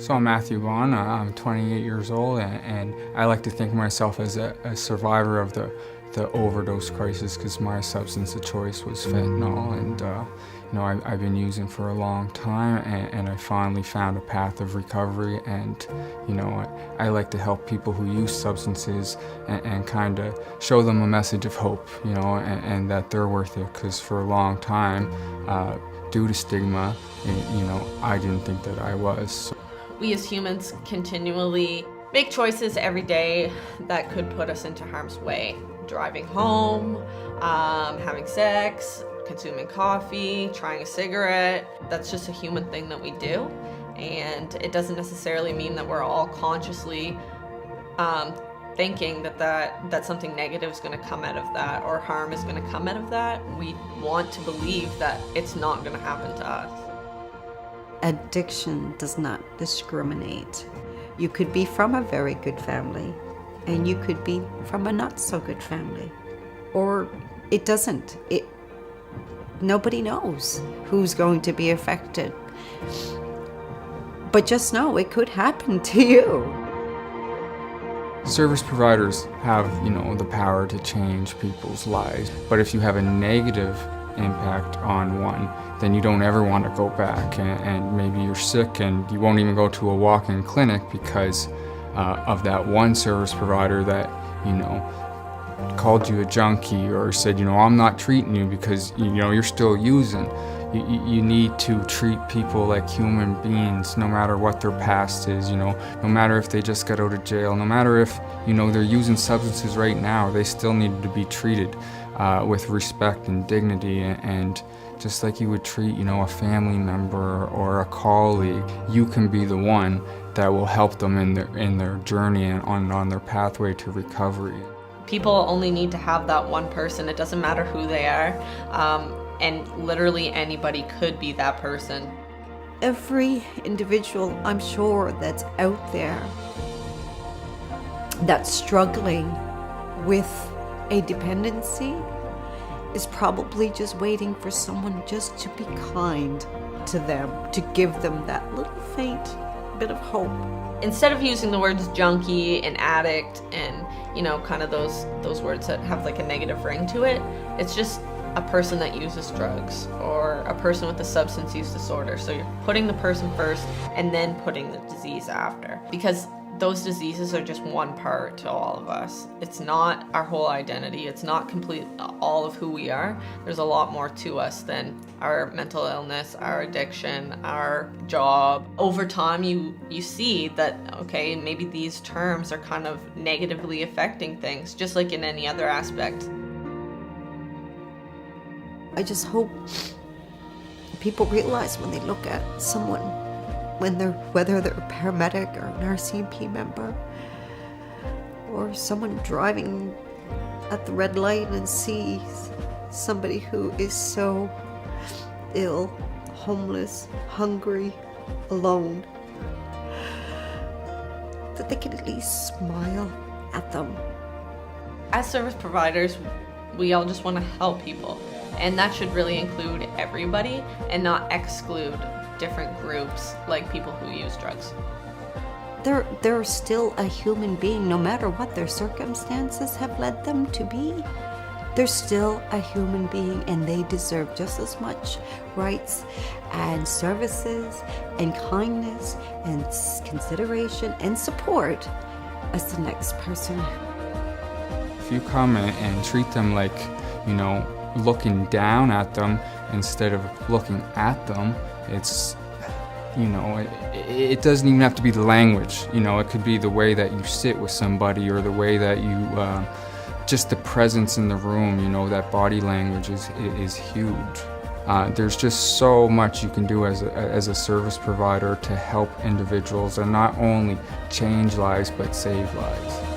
So I'm Matthew Vaughn, I'm 28 years old, and I like to think of myself as a survivor of the overdose crisis, because my substance of choice was fentanyl, and I've been using for a long time, and I finally found a path of recovery. And I like to help people who use substances and kind of show them a message of hope, and that they're worth it, because for a long time, due to stigma, I didn't think that I was. We as humans continually make choices every day that could put us into harm's way. Driving home, having sex, consuming coffee, trying a cigarette. That's just a human thing that we do. And it doesn't necessarily mean that we're all consciously thinking that something negative is going to come out of that, or harm is going to come out of that. We want to believe that it's not going to happen to us. Addiction does not discriminate. You could be from a very good family, and you could be from a not so good family. Or it doesn't. Nobody knows who's going to be affected. But just know it could happen to you. Service providers have, the power to change people's lives. But if you have a negative impact on one, then you don't ever want to go back, and maybe you're sick and you won't even go to a walk-in clinic because of that one service provider that called you a junkie, or said I'm not treating you because you're still using. You need to treat people like human beings, no matter what their past is, no matter if they just got out of jail, no matter if they're using substances right now, they still need to be treated with respect and dignity, and just like you would treat a family member or a colleague. You can be the one that will help them in their journey and on their pathway to recovery. People only need to have that one person. It doesn't matter who they are, and literally anybody could be that person. Every individual, I'm sure, that's out there that's struggling with a dependency is probably just waiting for someone just to be kind to them, to give them that little faint bit of hope. Instead of using the words junkie and addict and kind of those words that have like a negative ring to it, it's just a person that uses drugs, or a person with a substance use disorder. So you're putting the person first and then putting the disease after, because those diseases are just one part to all of us. It's not our whole identity. It's not complete all of who we are. There's a lot more to us than our mental illness, our addiction, our job. Over time, you see that, okay, maybe these terms are kind of negatively affecting things, just like in any other aspect. I just hope people realize when they look at someone, whether they're a paramedic or an RCMP member, or someone driving at the red light and sees somebody who is so ill, homeless, hungry, alone, that they can at least smile at them. As service providers, we all just want to help people, and that should really include everybody and not exclude different groups, like people who use drugs. They're still a human being, no matter what their circumstances have led them to be. They're still a human being, and they deserve just as much rights and services and kindness and consideration and support as the next person. If you come and treat them like, looking down at them instead of looking at them, it's, it doesn't even have to be the language. It could be the way that you sit with somebody, or the way that you, just the presence in the room, that body language is huge. There's just so much you can do as a service provider to help individuals, and not only change lives, but save lives.